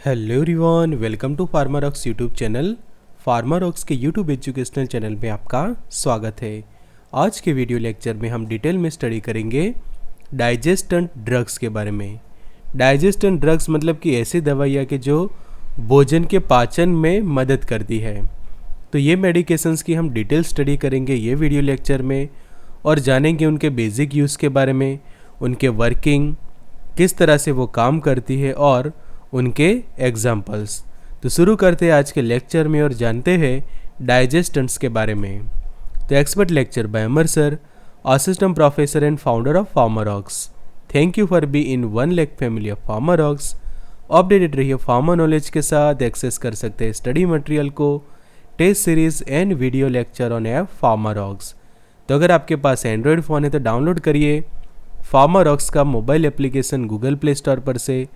Hello everyone, welcome to Pharmarocks YouTube channel. Pharmarocks के YouTube educational channel में आपका स्वागत है। आज के वीडियो लेक्चर में हम डिटेल में स्टडी करेंगे डाइजेस्टेंट ड्रग्स के बारे में। डाइजेस्टेंट ड्रग्स मतलब कि ऐसी दवाइयाँ कि जो भोजन के पाचन में मदद करती है। तो ये मेडिकेशंस की हम डिटेल स्टडी करेंगे ये वीडियो लेक्चर में और जानेंगे उनके बेसिक यूज़ के बारे में, उनके वर्किंग, किस तरह से वो काम करती है और उनके एग्जाम्पल्स। तो शुरू करते हैं आज के लेक्चर में और जानते हैं डाइजेस्टेंट्स के बारे में। तो expert lecture by Amar sir, assistant professor and founder of Pharmarocks. Thank you for be in 1 lakh family of Pharmarocks. Updated रहिए फार्मा नॉलेज के साथ। एक्सेस कर सकते हैं स्टडी मटेरियल को, test series and video lecture on app Pharmarocks. तो अगर आपके पास एंड्रॉयड फ़ोन है तो डाउनलोड करिए फार्मारॉक्स का mobile application Google play store पर से।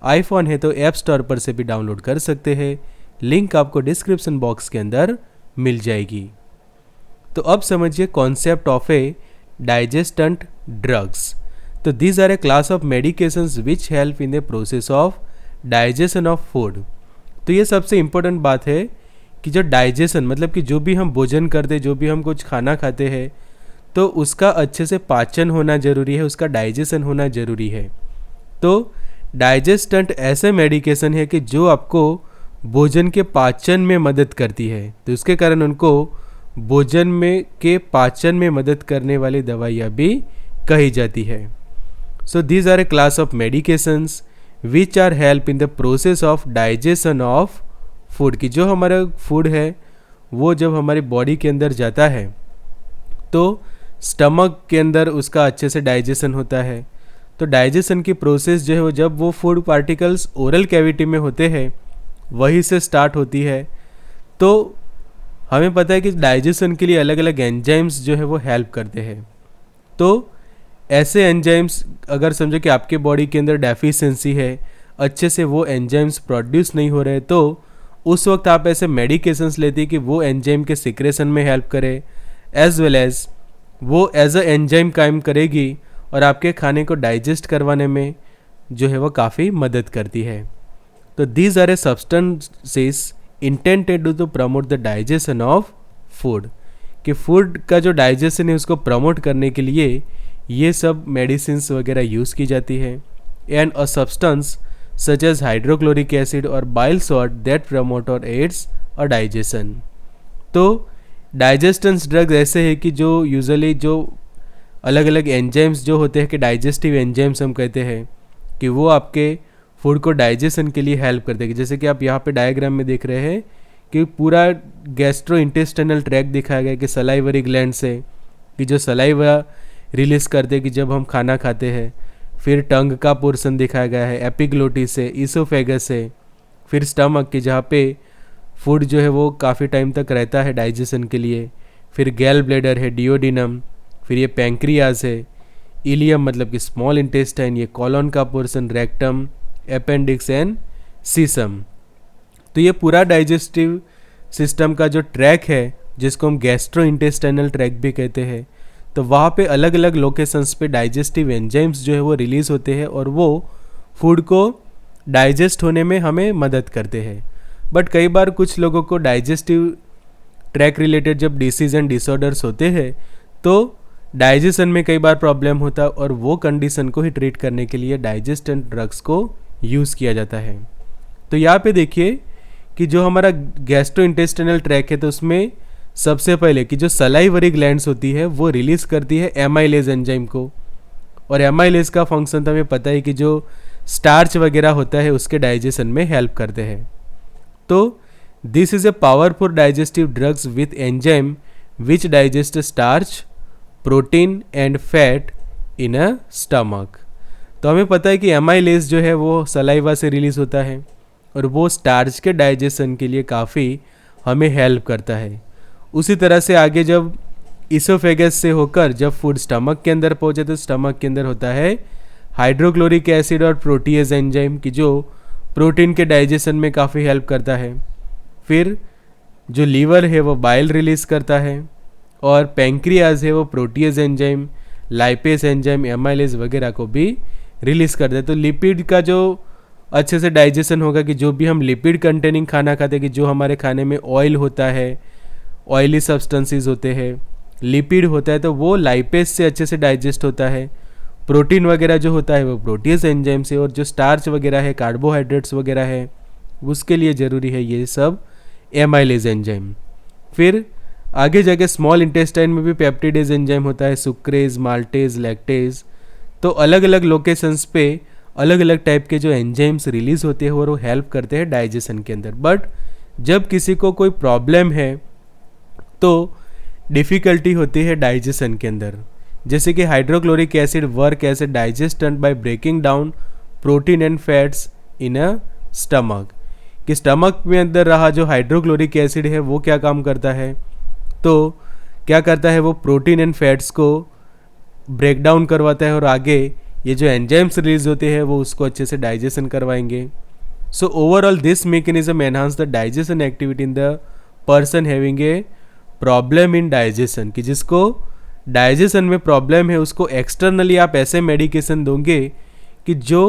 आईफोन है तो ऐप स्टोर पर से भी डाउनलोड कर सकते हैं। लिंक आपको डिस्क्रिप्शन बॉक्स के अंदर मिल जाएगी। तो अब समझिए concept of a digestant drugs. तो these are a class of medications which help in the process of digestion of food. तो ये सबसे इम्पोर्टेंट बात है कि जो डाइजेशन मतलब कि जो भी हम भोजन करते, जो भी हम कुछ खाना खाते हैं, तो उसका अच्छे से पाचन होना ज़रूरी है, उसका डाइजेशन होना ज़रूरी है। तो डाइजेस्टेंट ऐसे मेडिकेशन है कि जो आपको भोजन के पाचन में मदद करती है, तो इसके कारण उनको भोजन में के पाचन में मदद करने वाली दवाइयाँ भी कही जाती है। So these are a class of medications which are help in the process of digestion of food. की जो हमारा फूड है वो जब हमारी बॉडी के अंदर जाता है तो स्टमक के अंदर उसका अच्छे से डाइजेशन होता है। तो डाइजेशन की प्रोसेस जो है वो जब वो फूड पार्टिकल्स ओरल कैविटी में होते हैं वहीं से स्टार्ट होती है। तो हमें पता है कि डाइजेशन के लिए अलग अलग एंजाइम्स जो है वो हेल्प करते हैं। तो ऐसे एंजाइम्स अगर समझो कि आपके बॉडी के अंदर डेफिशिएंसी है, अच्छे से वो एंजाइम्स प्रोड्यूस नहीं हो रहे, तो उस वक्त आप ऐसे मेडिकेशंस लेते हैं कि वो एंजाइम के सिक्रेशन में हेल्प करे, एज वेल एज वो एज अ एंजाइम काम करेगी और आपके खाने को डाइजेस्ट करवाने में जो है वो काफ़ी मदद करती है। तो these are a substances intended to promote the digestion of food. कि फूड का जो डाइजेशन है उसको प्रमोट करने के लिए ये सब मेडिसिन्स वगैरह यूज़ की जाती है। And a substance such as hydrochloric acid और बाइल सॉल्ट दैट प्रमोट और एड्स अ डाइजेशन। तो डाइजेस्टेंस ड्रग्स ऐसे है कि जो यूजुअली जो अलग अलग एंजाइम्स जो होते हैं कि डाइजेस्टिव एंजाइम्स हम कहते हैं कि वो आपके फूड को डाइजेशन के लिए हेल्प करते हैं। जैसे कि आप यहाँ पे डायग्राम में देख रहे हैं कि पूरा गैस्ट्रो इंटेस्टाइनल ट्रैक्ट दिखाया गया कि सलाइवरी ग्लैंड से कि जो सलाइवा रिलीज करते हैं कि जब हम खाना खाते हैं। फिर टंग का पोर्शन दिखाया गया है, एपिग्लोटिस से, ईसोफेगस से, फिर स्टमक की जहाँ पे फूड जो है वो काफ़ी टाइम तक रहता है डाइजेशन के लिए। फिर गैल ब्लेडर है, डिओडिनम, फिर ये पैंक्रियाज है, इलियम मतलब कि स्मॉल इंटेस्टाइन, ये कॉलोन का पोर्शन, रेक्टम, अपेंडिक्स एंड सीसम। तो ये पूरा डाइजेस्टिव सिस्टम का जो ट्रैक है जिसको हम गैस्ट्रो इंटेस्टाइनल ट्रैक भी कहते हैं, तो वहाँ पे अलग अलग लोकेशंस पे डाइजेस्टिव एंजाइम्स जो है वो रिलीज़ होते हैं और वो फूड को डाइजेस्ट होने में हमें मदद करते हैं। बट कई बार कुछ लोगों को डाइजेस्टिव ट्रैक रिलेटेड जब डिसीज एंड डिसऑर्डर्स होते हैं तो डाइजेशन में कई बार प्रॉब्लम होता है और वो कंडीशन को ही ट्रीट करने के लिए डाइजेस्टेंट ड्रग्स को यूज़ किया जाता है। तो यहाँ पे देखिए कि जो हमारा गैस्ट्रो इंटेस्टाइनल ट्रैक है तो उसमें सबसे पहले कि जो सलाइवरी ग्लैंड्स होती है वो रिलीज़ करती है एमाइलेज एंजाइम को। और एमाइलेज का फंक्शन तो हमें पता है कि जो स्टार्च वगैरह होता है उसके डाइजेशन में हेल्प करते हैं। तो this is a powerful digestive drugs with enzyme which digest starch, protein and fat in a stomach. तो हमें पता है कि एमाइलेज जो है वो सलाइवा से रिलीज़ होता है और वो स्टार्च के डाइजेशन के लिए काफ़ी हमें हेल्प करता है। उसी तरह से आगे जब इसोफेगस से होकर जब फूड स्टमक के अंदर पहुँचे तो स्टमक के अंदर होता है हाइड्रोक्लोरिक एसिड और प्रोटीएज एंजाइम की जो प्रोटीन के डाइजेशन में काफ़ी हेल्प करता है। फिर जो लीवर है वो बाइल रिलीज़ करता है और पैंक्रियाज है वो protease enzyme, lipase enzyme, amylase वगैरह को भी रिलीज़ कर दे। तो लिपिड का जो अच्छे से डाइजेशन होगा कि जो भी हम लिपिड कंटेनिंग खाना खाते हैं, कि जो हमारे खाने में ऑयल होता है, ऑयली सब्सटेंसेस होते हैं, लिपिड होता है, तो वो लाइपेज से अच्छे से डाइजेस्ट होता है। प्रोटीन वगैरह जो होता है वो प्रोटीज एंजाइम से, और जो स्टार्च वगैरह है, कार्बोहाइड्रेट्स वगैरह है, उसके लिए ज़रूरी है ये सब एमाइलेज एंजाइम। फिर आगे जाके स्मॉल इंटेस्टाइन में भी पेप्टिडेज एंजाइम होता है, सुक्रेज, माल्टेज, लैक्टेज। तो अलग अलग लोकेशंस पे अलग अलग टाइप के जो एंजाइम्स रिलीज होते हैं और वो हेल्प करते हैं डाइजेशन के अंदर। बट जब किसी को कोई प्रॉब्लम है तो डिफ़िकल्टी होती है डाइजेशन के अंदर, जैसे कि hydrochloric acid work as a digestant by breaking down protein and fats in a stomach. कि स्टमक में अंदर रहा जो हाइड्रोक्लोरिक एसिड है वो क्या काम करता है, तो क्या करता है वो प्रोटीन एंड फैट्स को ब्रेक डाउन करवाता है, और आगे ये जो एंजाइम्स रिलीज होते हैं वो उसको अच्छे से डाइजेशन करवाएंगे। So overall this mechanism enhance the digestion activity in the person having a problem in digestion. कि जिसको डाइजेशन में प्रॉब्लम है उसको एक्सटर्नली आप ऐसे मेडिकेशन दोगे कि जो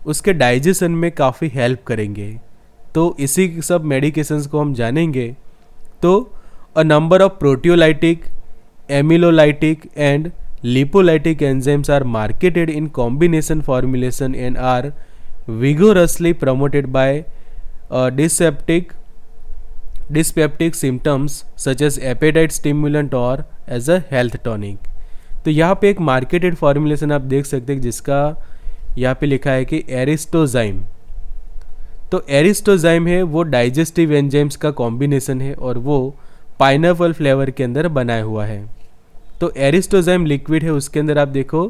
उसके डाइजेशन में काफ़ी हेल्प करेंगे। तो इसी सब मेडिकेशंस को हम जानेंगे। तो a number of proteolytic, amylolytic and lipolytic enzymes are marketed in combination formulation and are vigorously promoted by dyspeptic symptoms such as appetite stimulant or as a health tonic। तो यहाँ पे एक मार्केटेड फॉर्मुलेशन आप देख सकते हैं जिसका यहाँ पे लिखा है कि एरिस्टोजाइम। तो एरिस्टोजाइम है वो डाइजेस्टिव एंजाइम्स का कॉम्बिनेशन है और वो पाइनएप्पल फ्लेवर के अंदर बनाया हुआ है। तो एरिस्टोजाइम लिक्विड है, उसके अंदर आप देखो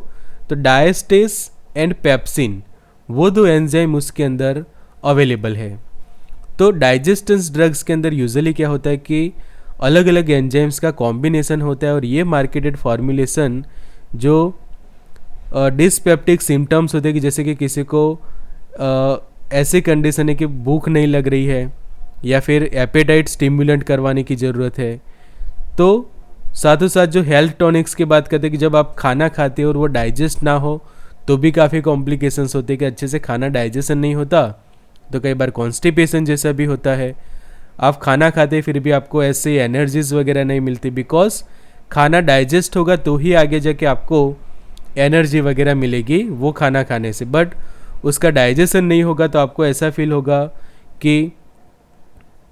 तो डायस्टेस एंड पेप्सिन वो दो एंजाइम उसके अंदर अवेलेबल है। तो डाइजेस्टेंस ड्रग्स के अंदर यूजुअली क्या होता है कि अलग अलग एंजाइम्स का कॉम्बिनेशन होता है, और ये मार्केटेड फॉर्मुलेशन जो डिस्पेप्टिक सिम्टम्स होते हैं कि जैसे कि किसी को ऐसी कंडीशन है कि भूख नहीं लग रही है या फिर एपेटाइट स्टिमुलेंट करवाने की ज़रूरत है। तो साथों साथ जो हेल्थ टॉनिक्स की बात करते हैं कि जब आप खाना खाते हो और वो डाइजेस्ट ना हो तो भी काफ़ी कॉम्प्लिकेशंस होते हैं कि अच्छे से खाना डाइजेशन नहीं होता, तो कई बार कॉन्स्टिपेशन जैसा भी होता है। आप खाना खाते फिर भी आपको ऐसे एनर्जीज वगैरह नहीं मिलती, बिकॉज खाना डाइजेस्ट होगा तो ही आगे जाके आपको एनर्जी वगैरह मिलेगी वो खाना खाने से। बट उसका डाइजेशन नहीं होगा तो आपको ऐसा फील होगा कि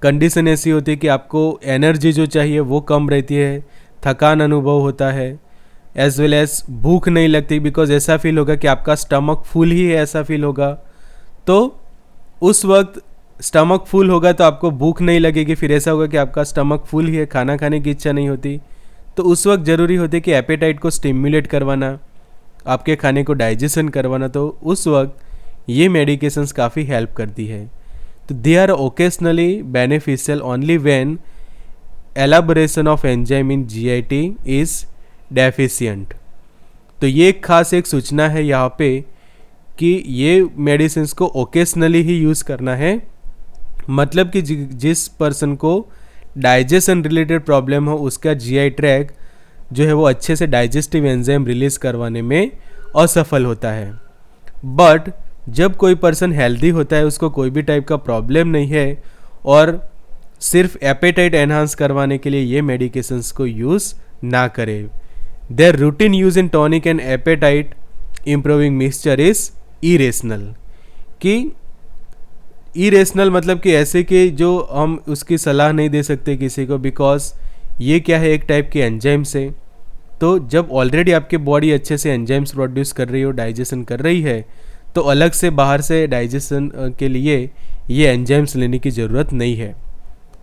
कंडीशन ऐसी होती है कि आपको एनर्जी जो चाहिए वो कम रहती है, थकान अनुभव होता है, एज वेल एज भूख नहीं लगती, बिकॉज ऐसा फील होगा कि आपका स्टमक फुल ही है, ऐसा फील होगा। तो उस वक्त स्टमक फुल होगा तो आपको भूख नहीं लगेगी, फिर ऐसा होगा कि आपका स्टमक फुल ही है, खाना खाने की इच्छा नहीं होती। तो उस वक्त ज़रूरी होती है कि एपेटाइट को स्टिमुलेट करवाना, आपके खाने को डाइजेशन करवाना। तो उस वक्त ये मेडिकेशंस काफ़ी हेल्प करती है। तो they are occasionally beneficial only when elaboration of enzyme in GIT is deficient. तो ये एक खास एक सूचना है यहाँ पे कि ये मेडिसिन को ओकेजनली ही यूज़ करना है, मतलब कि जिस पर्सन को डाइजेशन रिलेटेड प्रॉब्लम हो उसका जीआई ट्रैक जो है वो अच्छे से डाइजेस्टिव एंजाइम रिलीज करवाने में असफल होता है। बट जब कोई पर्सन हेल्दी होता है, उसको कोई भी टाइप का प्रॉब्लम नहीं है और सिर्फ एपेटाइट एनहांस करवाने के लिए ये मेडिकेशंस को यूज़ ना करें। Their routine use in tonic and appetite improving mixture is irrational. कि इरेशनल मतलब कि ऐसे कि जो हम उसकी सलाह नहीं दे सकते किसी को, बिकॉज ये क्या है एक टाइप के एंजाइम्स है। तो जब ऑलरेडी आपकी बॉडी अच्छे से एंजाइम्स प्रोड्यूस कर रही हो, डाइजेशन कर रही है, तो अलग से बाहर से डाइजेशन के लिए ये एंजाइम्स लेने की ज़रूरत नहीं है।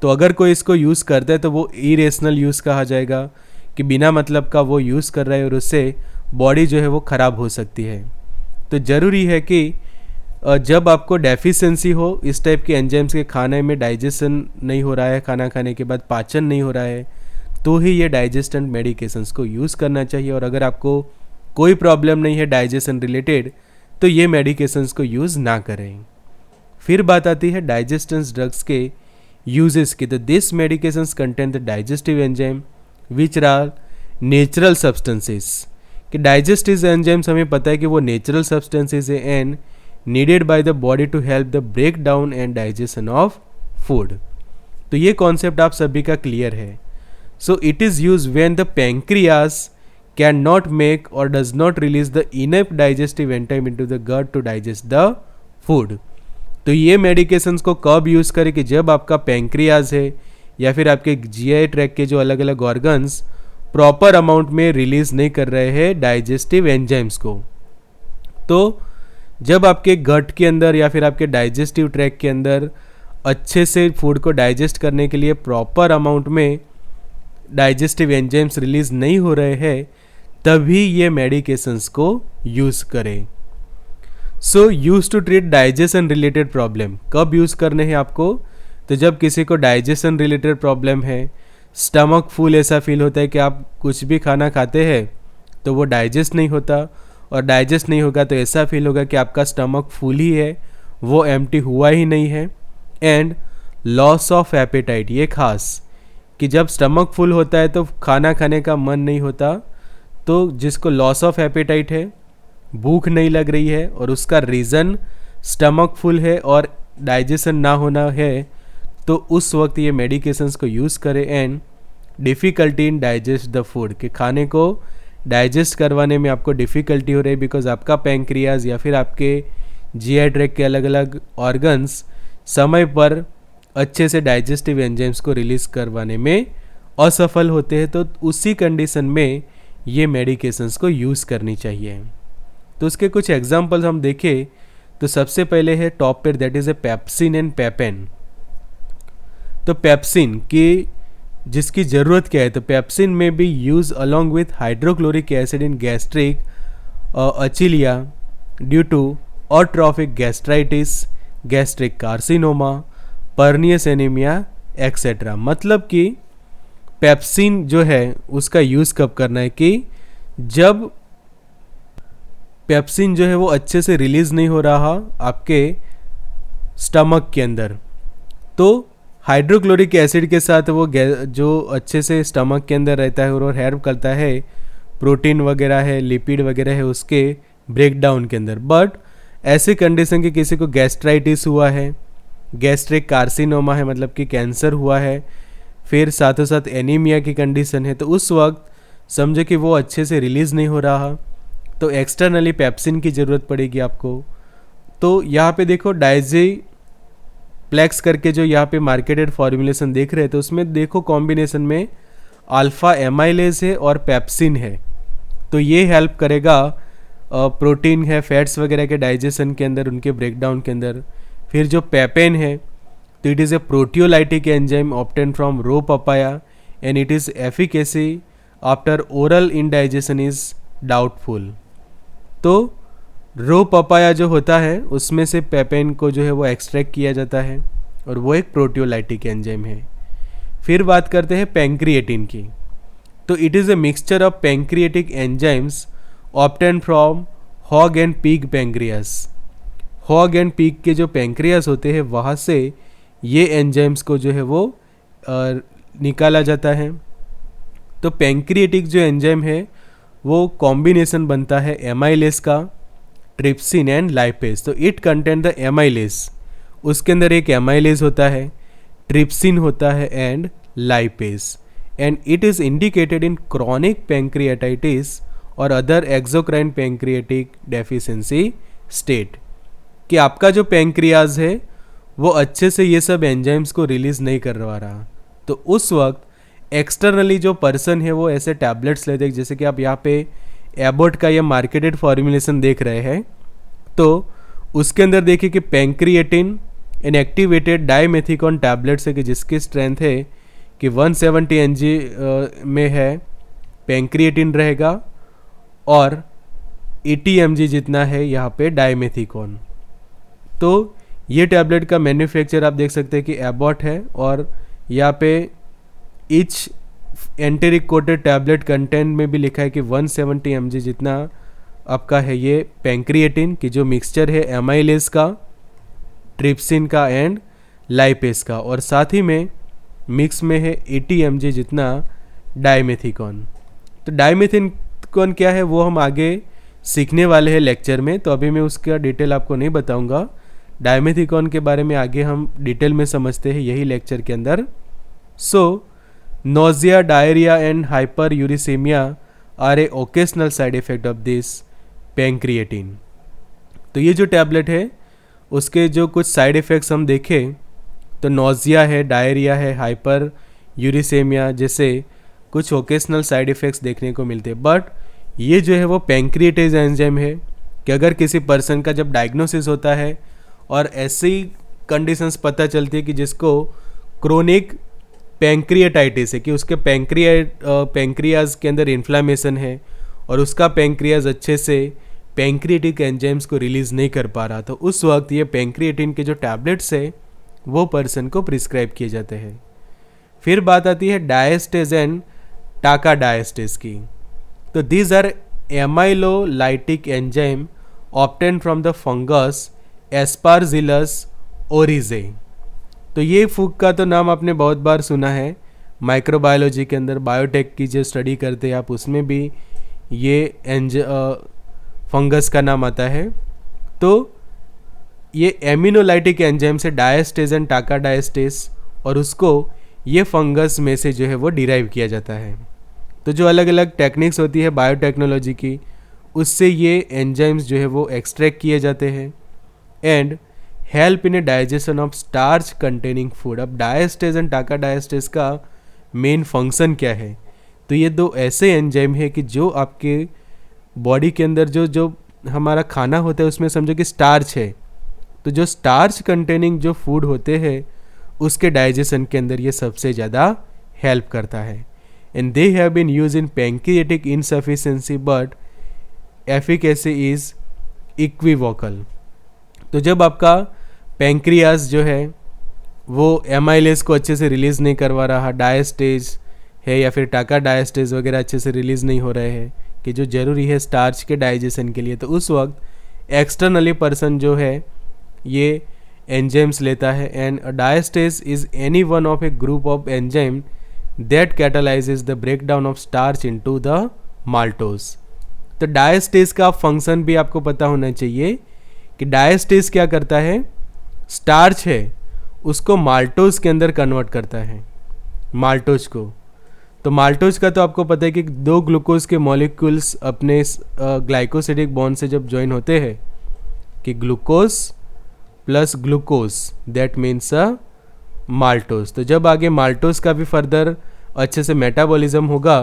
तो अगर कोई इसको यूज़ करता है तो वो इरेशनल यूज़ कहा जाएगा, कि बिना मतलब का वो यूज़ कर रहा है और उससे बॉडी जो है वो ख़राब हो सकती है। तो ज़रूरी है कि जब आपको डेफिशिएंसी हो इस टाइप के एंजाइम्स के, खाने में डाइजेशन नहीं हो रहा है, खाना खाने के बाद पाचन नहीं हो रहा है, तो ही ये डाइजेस्टेंट मेडिकेशंस को यूज़ करना चाहिए। और अगर आपको कोई प्रॉब्लम नहीं है डाइजेशन रिलेटेड तो ये मेडिकेशंस को यूज़ ना करें। फिर बात आती है डाइजेस्टेंस ड्रग्स के यूजेस की। तो this medications contain the digestive enzyme which are natural substances. कि डाइजेस्टिव एंजाइम्स हमें पता है कि वो नेचुरल सब्सटेंसेस है and needed by the body to help the breakdown and digestion of food. तो ये कॉन्सेप्ट आप सभी का क्लियर है. So it is used when the pancreas cannot make or does not release the enough digestive enzyme into the gut to digest the food. तो ये medications को कब यूज़ करें कि जब आपका पैंक्रियाज है या फिर आपके जीआई ट्रैक के जो अलग अलग ऑर्गन्स प्रॉपर अमाउंट में रिलीज नहीं कर रहे हैं डाइजेस्टिव एंजाइम्स को. तो जब आपके गट के अंदर या फिर आपके डाइजेस्टिव ट्रैक के अंदर अच्छे से फूड को डाइजेस्ट करने के लिए प्रॉपर अमाउंट में डाइजेस्टिव एंजाइम्स रिलीज नहीं हो रहे हैं, तभी ये मेडिकेशंस को यूज़ करें. So use to treat digestion related problem. कब यूज़ करने हैं आपको? तो जब किसी को डाइजेशन रिलेटेड प्रॉब्लम है, स्टमक फुल ऐसा फील होता है कि आप कुछ भी खाना खाते हैं तो वो डाइजेस्ट नहीं होता, और डाइजेस्ट नहीं होगा तो ऐसा फील होगा कि आपका स्टमक फुल ही है, वो एम्प्टी हुआ ही नहीं है. एंड लॉस ऑफ एपेटाइट, ये खास कि जब स्टमक फुल होता है तो खाना खाने का मन नहीं होता. तो जिसको लॉस ऑफ एपेटाइट है, भूख नहीं लग रही है और उसका रीज़न स्टमक फुल है और डाइजेशन ना होना है, तो उस वक्त ये मेडिकेशंस को यूज़ करें. And difficulty in digest the food, कि खाने को डाइजेस्ट करवाने में आपको डिफ़िकल्टी हो रही है बिकॉज आपका पैंक्रियाज या फिर आपके जीआई ट्रैक के अलग अलग ऑर्गन्स समय पर अच्छे से डाइजेस्टिव एंजाइम्स को रिलीज़ करवाने में असफल होते हैं. तो उसी कंडीशन में ये मेडिकेशंस को यूज़ करनी चाहिए. तो उसके कुछ एग्जांपल्स हम देखें तो सबसे पहले है टॉप पे, that is a pepsin and पेपेन. तो पेप्सिन की जिसकी ज़रूरत क्या है? तो पेप्सिन में भी use along with hydrochloric acid in gastric achylia due to atrophic gastritis, gastric carcinoma, pernicious anaemia etcetera. मतलब कि पेप्सिन जो है उसका यूज़ कब करना है कि जब पेप्सिन जो है वो अच्छे से रिलीज़ नहीं हो रहा आपके स्टमक के अंदर, तो हाइड्रोक्लोरिक एसिड के साथ वो जो अच्छे से स्टमक के अंदर रहता है और हेल्प करता है प्रोटीन वगैरह है, लिपिड वगैरह है उसके ब्रेकडाउन के अंदर. बट ऐसी कंडीशन कि किसी को गैस्ट्राइटिस हुआ है, गैस्ट्रिक कार्सिनोमा है मतलब कि कैंसर हुआ है, फिर साथों साथ एनीमिया की कंडीशन है, तो उस वक्त समझो कि वो अच्छे से रिलीज़ नहीं हो रहा, तो एक्सटर्नली पेप्सिन की ज़रूरत पड़ेगी आपको. तो यहाँ पे देखो डाइजी प्लेक्स करके जो यहाँ पे मार्केटेड फॉर्मुलेशन देख रहे हैं, तो उसमें देखो कॉम्बिनेशन में अल्फ़ा एमाइलेज है और पेप्सिन है. तो ये हेल्प करेगा प्रोटीन है, फैट्स वगैरह के डाइजेशन के अंदर, उनके ब्रेकडाउन के अंदर. फिर जो पेपेन है तो it is a proteolytic enzyme obtain from raw papaya and it is efficacy after oral indigestion is doubtful. तो रो पपाया जो होता है उसमें से पेपेन को जो है वो एक्सट्रैक्ट किया जाता है और वो एक प्रोटियोलाइटिक एंजाइम है. फिर बात करते हैं पैंक्रिएटिन की. तो it is a mixture of pancreatic enzymes obtain from hog and pig pancreas. Hog and pig के जो पैंक्रियास होते हैं वहाँ से ये एंजाइम्स को जो है वो निकाला जाता है. तो पैंक्रिएटिक जो एंजाइम है वो कॉम्बिनेशन बनता है एमाइलेज का, ट्रिप्सिन एंड लाइपेज. तो इट कंटेन द एमाइलेज, उसके अंदर एक एमाइलेज होता है, ट्रिप्सिन होता है and lipase. And it is indicated in chronic pancreatitis और other exocrine pancreatic deficiency state, कि आपका जो पैंक्रियाज है वो अच्छे से ये सब एंजाइम्स को रिलीज़ नहीं करवा रहा. तो उस वक्त एक्सटर्नली जो पर्सन है वो ऐसे टैबलेट्स लेते हैं, जैसे कि आप यहाँ पे एबॉट का ये मार्केटेड फॉर्मुलेशन देख रहे हैं. तो उसके अंदर देखिए कि पैंक्रिएटिन इनएक्टिवेटेड डाइमेथिकॉन टैबलेट्स है कि जिसकी स्ट्रेंथ है कि 170 mg में है पैंक्रिएटिन रहेगा और 80 mg जितना है यहाँ पे डाइमेथिकॉन. तो ये टैबलेट का मैन्युफैक्चर आप देख सकते हैं कि एबॉट है और यहाँ पे each enteric coated tablet content में भी लिखा है कि 170 mg जितना आपका है ये पैंक्रिएटिन की जो मिक्सचर है एमाइलेज का, ट्रिप्सिन का एंड लाइपेज का, और साथ ही में मिक्स में है 80 mg जितना डाइमेथिकॉन. तो डाइमेथिकॉन क्या है वो हम आगे सीखने वाले हैं लेक्चर में, तो अभी मैं उसका डिटेल आपको नहीं बताऊंगा। डायमेथिकॉन के बारे में आगे हम डिटेल में समझते हैं यही लेक्चर के अंदर। So nausea, diarrhoea and hyperuricaemia are a occasional side effect of this pancreatin. तो ये जो टैबलेट है उसके जो कुछ साइड इफ़ेक्ट्स हम देखें तो नोजिया है, डायरिया है, हाइपर यूरिसेमिया जैसे कुछ ओकेशनल साइड इफ़ेक्ट्स देखने को मिलते हैं। बट ये जो है वो पैंक्रिएटेज एंजाइम है कि अगर किसी पर्सन का जब डायग्नोसिस होता है और ऐसी कंडीशंस पता चलती है कि जिसको क्रोनिक पैंक्रिएटाइटिस है, कि उसके पैंक्रियाज के अंदर इन्फ्लामेशन है और उसका पैंक्रियाज अच्छे से पैंक्रिएटिक एंजाइम्स को रिलीज़ नहीं कर पा रहा, तो उस वक्त ये पैंक्रिएटिन के जो टैबलेट्स है वो पर्सन को प्रिस्क्राइब किए जाते हैं। फिर बात आती है डायस्टेज एंड टाका डायस्टेज की। तो these are amylolytic enzyme obtain from the fungus Aspergillus oryzae. तो ये फूग का तो नाम आपने बहुत बार सुना है, माइक्रोबायोलॉजी के अंदर बायोटेक की जो स्टडी करते हैं आप उसमें भी ये फंगस का नाम आता है। तो ये एमिनोलाइटिक एंजाइम से डायस्टेज एंड टाका डायस्टेज, और उसको ये फंगस में से जो है वो डिराइव किया जाता है। तो जो अलग अलग टेक्निक्स होती है बायोटेक्नोलॉजी की, उससे ये एंजाइम्स जो है वो एक्सट्रैक्ट किए जाते हैं and help in A digestion of starch containing food. अब डायस्टेज एंड टाका डायस्टेज का मेन फंक्शन क्या है? तो ये दो ऐसे एंजाइम है कि जो आपके बॉडी के अंदर जो हमारा खाना होता है उसमें समझो कि स्टार्च है, तो जो स्टार्च कंटेनिंग जो फूड होते हैं उसके डाइजेशन के अंदर ये सबसे ज़्यादा हेल्प करता है। And they have been use in pancreatic insufficiency but efficacy is equivocal. तो जब आपका पैंक्रियाज जो है वो एमाइलेज को अच्छे से रिलीज़ नहीं करवा रहा, डायस्टेज है या फिर टाका डायस्टेज वगैरह अच्छे से रिलीज़ नहीं हो रहे हैं कि जो ज़रूरी है स्टार्च के डाइजेशन के लिए, तो उस वक्त एक्सटर्नली पर्सन जो है ये एंजाइम्स लेता है। And diastase is any one of a group of enzyme that catalyses the breakdown of starch into the maltose. तो डायस्टेज का फंक्शन भी आपको पता होना चाहिए कि डायस्टेज क्या करता है, स्टार्च है उसको माल्टोज के अंदर कन्वर्ट करता है, माल्टोज को। तो माल्टोज का तो आपको पता है कि दो ग्लूकोज के मॉलिक्यूल्स अपने ग्लाइकोसिडिक बॉन्ड से जब ज्वाइन होते हैं कि glucose plus glucose that means a maltose. तो जब आगे माल्टोज का भी फर्दर अच्छे से मेटाबॉलिज्म होगा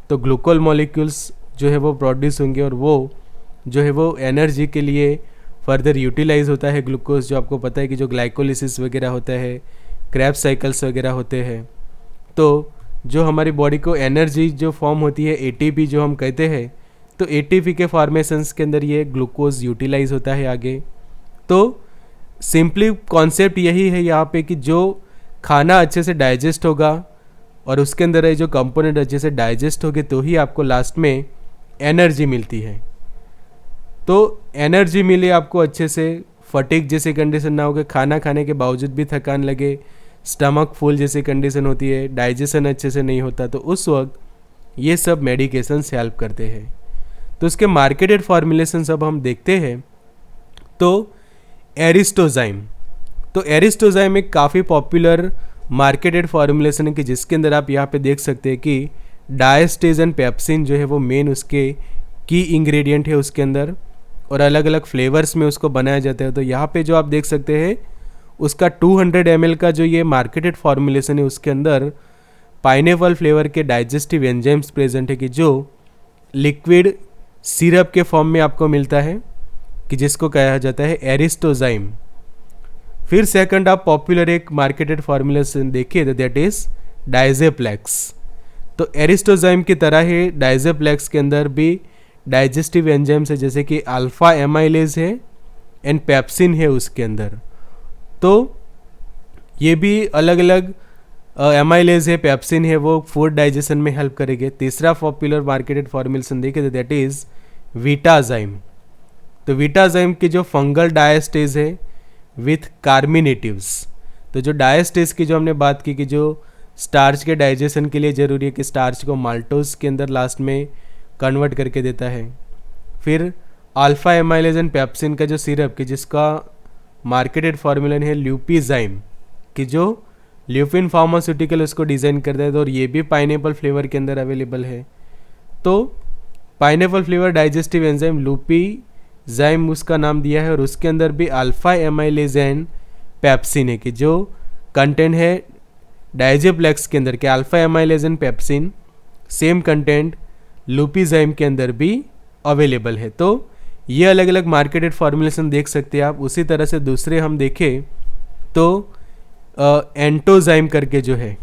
तो ग्लूकोल मॉलिक्यूल्स जो है वो प्रोड्यूस होंगे और वो जो है वो एनर्जी के लिए फर्दर यूटिलाइज होता है ग्लूकोज। जो आपको पता है कि जो ग्लाइकोलिसिस वगैरह होता है, क्रैब्स साइकिल्स वगैरह होते हैं, तो जो हमारी बॉडी को एनर्जी जो फॉर्म होती है एटीपी जो हम कहते हैं, तो एटीपी के फॉर्मेशंस के अंदर ये ग्लूकोज यूटिलाइज होता है आगे। तो सिंपली कॉन्सेप्ट यही है यहाँ पे कि जो खाना अच्छे से डाइजेस्ट होगा और उसके अंदर जो कंपोनेंट अच्छे से डाइजेस्ट होंगे तो ही आपको लास्ट में एनर्जी मिलती है। तो एनर्जी मिले आपको अच्छे से, फटीग जैसी कंडीशन ना हो कि खाना खाने के बावजूद भी थकान लगे, स्टमक फुल जैसी कंडीशन होती है, डाइजेशन अच्छे से नहीं होता, तो उस वक्त ये सब मेडिकेशंस हेल्प करते हैं। तो उसके मार्केटेड फॉर्मुलेशन सब हम देखते हैं। तो एरिस्टोजाइम, तो एरिस्टोजाइम एक काफ़ी पॉपुलर मार्केटेड फॉर्मुलेशन है कि जिसके अंदर आप यहाँ पे देख सकते हैं कि डायस्टेज एंड पेप्सिन जो है वो मेन उसके की इंग्रेडिएंट है उसके अंदर, और अलग अलग फ्लेवर्स में उसको बनाया जाता है। तो यहाँ पे जो आप देख सकते हैं उसका 200 ml का जो ये मार्केटेड फॉर्मुलेशन है उसके अंदर पाइनएप्पल फ्लेवर के डाइजेस्टिव एंजाइम्स प्रेजेंट है कि जो लिक्विड सिरप के फॉर्म में आपको मिलता है कि जिसको कहा जाता है एरिस्टोजाइम। फिर सेकंड आप पॉपुलर एक मार्केटेड फॉर्मुलेशन देखिए, दैट इज डाइजेप्लेक्स। तो एरिस्टोजाइम की तरह ही डाइजेप्लेक्स के अंदर भी डाइजेस्टिव एंजाइम्स है, जैसे कि अल्फा एमाइलेज है एंड पेप्सिन है उसके अंदर। तो ये भी अलग अलग एमाइलेज है, पेप्सिन है, वो फूड डाइजेशन में हेल्प करेंगे। तीसरा पॉपुलर मार्केटेड फॉर्मुलेशन देखिए, दैट इज विटाजाइम। तो विटाजाइम की जो फंगल डायस्टेज है विथ कार्मिनेटिव्स। तो जो डायस्टेज की जो हमने बात की कि जो स्टार्च के डाइजेशन के लिए ज़रूरी है कि स्टार्च को माल्टोज के अंदर लास्ट में कन्वर्ट करके देता है। फिर अल्फा एमाइलेजन पेप्सिन का जो सिरप कि जिसका मार्केटेड फार्मूला है ल्यूपिजाइम, कि जो ल्यूपिन फार्मास्यूटिकल उसको डिज़ाइन करता है, और ये भी पाइनएप्पल फ्लेवर के अंदर अवेलेबल है। तो पाइनएप्पल फ्लेवर डाइजेस्टिव एंजाइम लूपीजाइम उसका नाम दिया है, और उसके अंदर भी अल्फा एमाइलेजन पेप्सिन है कि जो कंटेंट है डाइजेप्लेक्स के अंदर के अल्फा एमाइलेजन पेप्सिन सेम कंटेंट लूपीजाइम के अंदर भी अवेलेबल है। तो ये अलग अलग मार्केटेड फॉर्मुलेशन देख सकते हैं आप। उसी तरह से दूसरे हम देखें तो एंटोजाइम करके जो है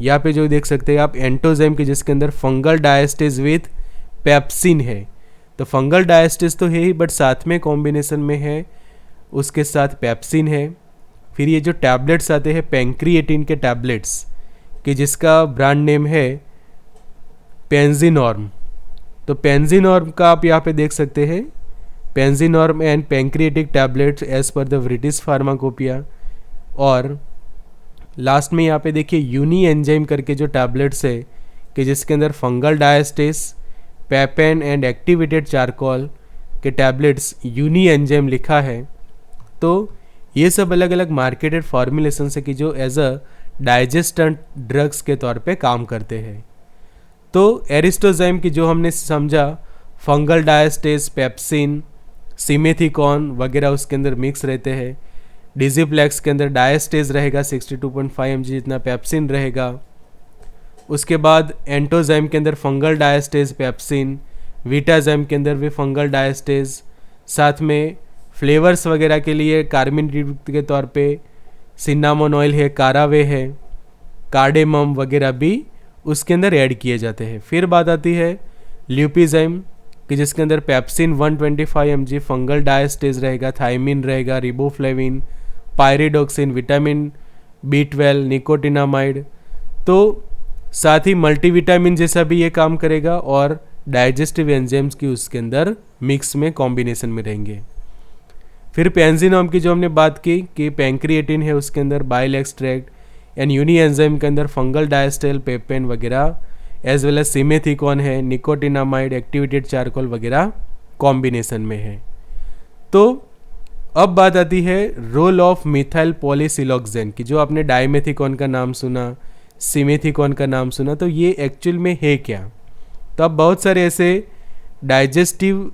यहाँ पे जो देख सकते हैं आप एंटोजाइम के, जिसके अंदर फंगल डायस्टेज विथ पेप्सिन है। तो फंगल डायस्टेज तो है ही, बट साथ में कॉम्बिनेशन में है उसके साथ पेप्सिन है। फिर ये जो टैबलेट्स आते हैं पैंक्रिएटिन के टैबलेट्स कि जिसका ब्रांड नेम है पेंजिनॉर्म। तो पेंजिनॉर्म का आप यहाँ पे देख सकते हैं Panzynorm and pancreatic tablets as per the British pharmacopoeia. और लास्ट में यहाँ पे देखिए यूनी एंजाइम करके जो टैबलेट्स है कि जिसके अंदर fungal diastase पेपेन and activated charcoal के टैबलेट्स यूनी एंजाइम लिखा है। तो ये सब अलग अलग मार्केटेड फॉर्मुलेशन है कि जो एज अ डाइजेस्टेंट ड्रग्स के तौर पे काम करते हैं। तो एरिस्टोजाइम की जो हमने समझा फंगल डायस्टेस पेप्सिन सिमेथिकॉन वगैरह उसके अंदर मिक्स रहते हैं। डिजिप्लेक्स के अंदर डायस्टेज रहेगा 62.5 mg जितना, पेप्सिन रहेगा। उसके बाद एंटोजाइम के अंदर फंगल डायस्टेज पेप्सिन, वीटाजाइम के अंदर भी फंगल डायस्टेज, साथ में फ्लेवर्स वगैरह के लिए कार्मिन के तौर पे सिन्नामोन ऑयल है, कारावे है, कार्डेमम वगैरह भी उसके अंदर ऐड किए जाते हैं। फिर बात आती है ल्यूपिजाइम कि जिसके अंदर पेप्सिन 125 mg फंगल डायस्टेज रहेगा, थाइमिन रहेगा, riboflavin, pyridoxine, vitamin B12, nicotinamide. तो साथ ही मल्टीविटामिन जैसा भी ये काम करेगा, और डाइजेस्टिव एंजाइम्स की उसके अंदर मिक्स में कॉम्बिनेशन में रहेंगे। फिर पेंजिनॉम की जो हमने बात की कि पैंक्रिएटिन है उसके अंदर bile extract, and Unienzyme के अंदर फंगल डायस्टेल पेपेन वगैरह, एज वेल एज सिमेथिकॉन है, निकोटिनामाइड, एक्टिवेटेड चारकोल वगैरह कॉम्बिनेशन में है। तो अब बात आती है रोल ऑफ मिथाइल पॉलीसिलॉक्सेन की, जो आपने डाइमेथिकॉन का नाम सुना, सिमेथिकॉन का नाम सुना, तो ये एक्चुअल में है क्या। तो अब बहुत सारे ऐसे डाइजेस्टिव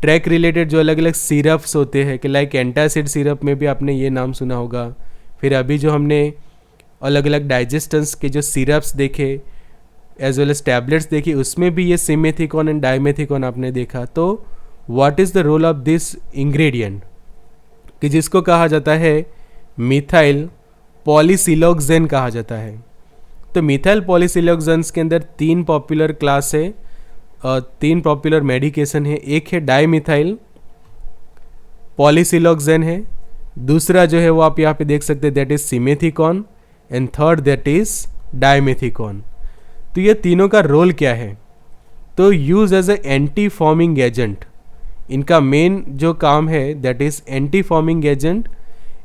ट्रैक रिलेटेड जो अलग अलग सिरप्स होते हैं कि लाइक एंटासिड सिरप में भी आपने ये नाम सुना होगा। फिर अभी जो हमने अलग अलग डाइजेस्टेंस के जो सिरप्स देखे एज वेल एज टैबलेट्स देखी, उसमें भी ये सिमेथिकॉन एंड डाइमेथिकॉन आपने देखा। तो what is the role of this ingredient कि जिसको कहा जाता है मिथाइल पॉलीसिलॉक्सेन कहा जाता है। तो मिथाइल पॉलीसिलॉक्सेन्स के अंदर 3 पॉपुलर क्लास है, 3 पॉपुलर मेडिकेशन है। एक है डाइमिथाइल पॉलीसिलॉक्सेन है, दूसरा जो है वो आप यहाँ पे देख सकते हैं that is simethicone, and third that is dimethicone. तो ये तीनों का रोल क्या है, तो use as a anti forming agent. इनका मेन जो काम है that is anti forming agent,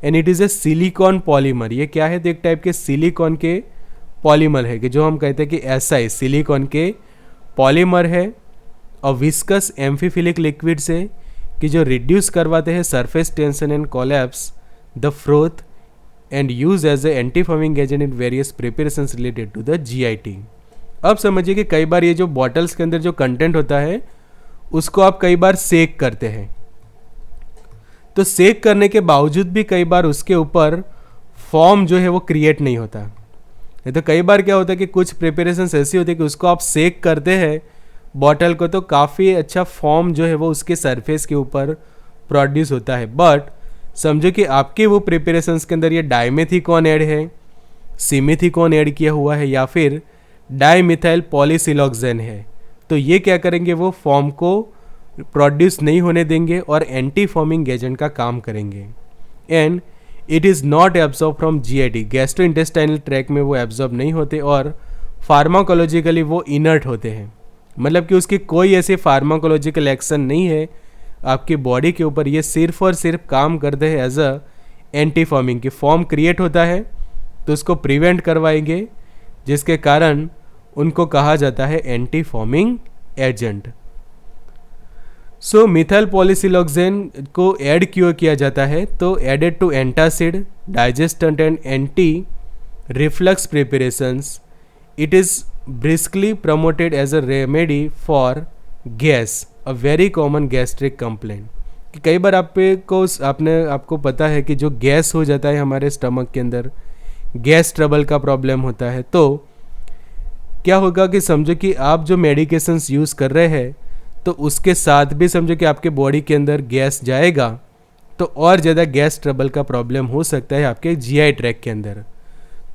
and it is a silicone polymer. ये क्या है, तो एक टाइप के सिलिकॉन के पॉलीमर है कि जो हम कहते हैं कि ऐसा है सिलिकॉन के पॉलीमर है, और विस्कस एम्फीफिलिक लिक्विड से कि जो रिड्यूस करवाते हैं surface tension and collapse the froth, and use as a anti forming agent in various preparations related to the GIT। अब समझिए कि कई बार ये जो बॉटल्स के अंदर जो कंटेंट होता है उसको आप कई बार सेक करते हैं, तो सेक करने के बावजूद भी कई बार उसके ऊपर फॉर्म जो है वो क्रिएट नहीं होता। नहीं तो कई बार क्या होता है कि कुछ प्रिपरेशंस ऐसी होती है कि उसको आप सेक करते हैं बॉटल को, तो काफ़ी अच्छा फॉर्म जो है वो उसके सरफेस के ऊपर प्रोड्यूस होता है। बट समझो कि आपके वो प्रिपरेशंस के अंदर ये डाइमेथिकॉन ऐड है, सिमेथिकॉन ऐड किया हुआ है, या फिर डाइमिथाइल पॉलीसिलॉक्सेन है, तो ये क्या करेंगे, वो फॉर्म को प्रोड्यूस नहीं होने देंगे और एंटी फॉर्मिंग एजेंट का काम करेंगे। And it is not absorb from GIT, gastro intestinal tract में वो एब्जॉर्ब नहीं होते, और फार्माकोलॉजिकली वो इनर्ट होते हैं। मतलब कि उसकी कोई ऐसी फार्माकोलॉजिकल एक्शन नहीं है आपकी बॉडी के ऊपर, ये सिर्फ और सिर्फ काम करते हैं एज अ एंटी फॉर्मिंग की। फॉर्म क्रिएट होता है तो उसको प्रिवेंट करवाएंगे, जिसके कारण उनको कहा जाता है anti forming agent. So methyl polysiloxane को ऐड क्यों किया जाता है, तो added to antacid, digestant and anti reflux preparations, it is briskly promoted as a remedy for gas, a very common gastric complaint. कि कई बार आपको पता है कि जो गैस हो जाता है हमारे स्टमक के अंदर, गैस ट्रबल का प्रॉब्लम होता है, तो क्या होगा कि समझो कि आप जो मेडिकेशंस यूज़ कर रहे हैं तो उसके साथ भी समझो कि आपके बॉडी के अंदर गैस जाएगा तो और ज़्यादा गैस ट्रबल का प्रॉब्लम हो सकता है आपके जीआई ट्रैक के अंदर।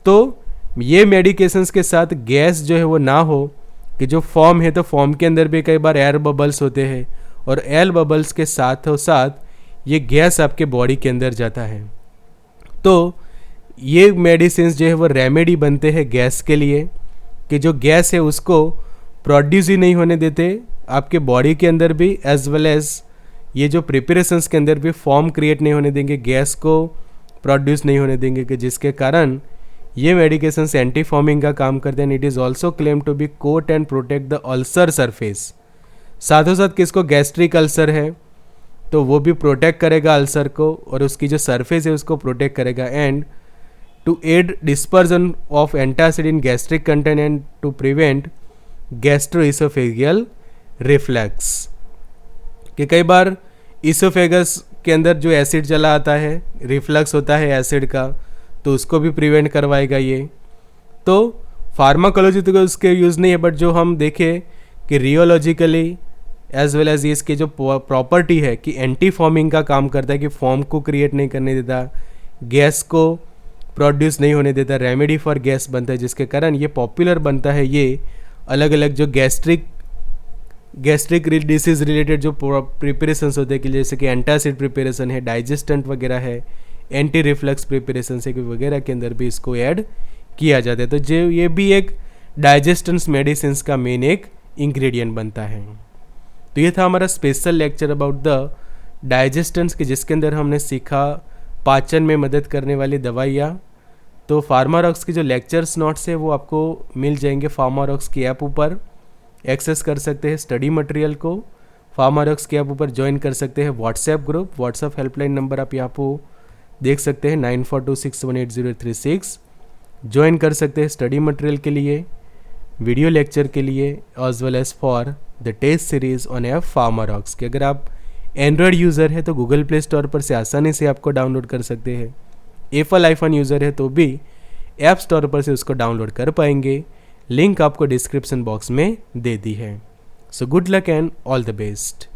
तो ये मेडिकेशंस के साथ गैस जो है वो ना हो, कि जो फॉर्म है तो फॉर्म के अंदर भी कई बार एयर बबल्स होते हैं और एयर बबल्स के साथों साथ ये गैस आपके बॉडी के अंदर जाता है। तो ये मेडिसिन जो है वो रेमेडी बनते हैं गैस के लिए, कि जो गैस है उसको प्रोड्यूस ही नहीं होने देते आपके बॉडी के अंदर भी, एज वेल एज ये जो प्रिपरेशंस के अंदर भी फॉर्म क्रिएट नहीं होने देंगे, गैस को प्रोड्यूस नहीं होने देंगे, कि जिसके कारण ये मेडिकेशंस एंटी फॉर्मिंग का काम करते हैं। It is also claim to be coat and protect the ulcer surface. साथों साथ किसको गैस्ट्रिक अल्सर है तो वो भी प्रोटेक्ट करेगा अल्सर को, और उसकी जो सरफेस है उसको प्रोटेक्ट करेगा, and to aid dispersion of antacid in gastric content and to prevent gastroesophageal reflux. कि कई बार इसोफेगस के अंदर जो एसिड चला आता है, रिफ्लक्स होता है एसिड का, तो उसको भी प्रिवेंट करवाएगा ये। तो फार्माकोलॉजी तो उसके यूज़ नहीं है, बट जो हम देखें कि रियोलॉजिकली एज वेल एज इसकी जो प्रॉपर्टी है कि एंटी फॉर्मिंग का काम करता है, कि फॉर्म को क्रिएट नहीं करने देता, गैस को प्रोड्यूस नहीं होने देता, रेमेडी फॉर गैस बनता है, जिसके कारण ये पॉपुलर बनता है। ये अलग अलग जो गैस्ट्रिक डिसीज रिलेटेड जो प्रिपरेशंस होते हैं, कि जैसे कि एंटासिड प्रिपरेशन है, डाइजेस्टेंट वगैरह है, एंटी रिफ्लक्स प्रिपरेशन है वगैरह के अंदर भी इसको ऐड किया जाता है। तो जो ये भी एक डाइजेस्टेंस मेडिसिन का मेन एक इंग्रेडिएंट बनता है। तो ये था हमारा स्पेशल लेक्चर अबाउट द डाइजेस्टेंस, के जिसके अंदर हमने सीखा पाचन में मदद करने वाली दवाइयाँ। तो फार्मारॉक्स की जो लेक्चर्स नोट्स है वो आपको मिल जाएंगे फार्मारॉक्स की ऐप ऊपर, एक्सेस कर सकते हैं स्टडी मटेरियल को। फार्मारॉक्स की ऐप ऊपर ज्वाइन कर सकते हैं WhatsApp group, WhatsApp helpline number आप यहाँ पर देख सकते हैं 9426180836। ज्वाइन कर सकते हैं स्टडी मटेरियल के लिए, वीडियो लेक्चर के लिए, as well as for the test series on app Pharmarocks. कि अगर आप एंड्रॉयड यूज़र है तो गूगल प्ले स्टोर पर से आसानी से आपको डाउनलोड कर सकते हैं। एप्पल आईफोन यूज़र है तो भी ऐप स्टोर पर से उसको डाउनलोड कर पाएंगे। लिंक आपको डिस्क्रिप्शन बॉक्स में दे दी है। So good luck and all the best.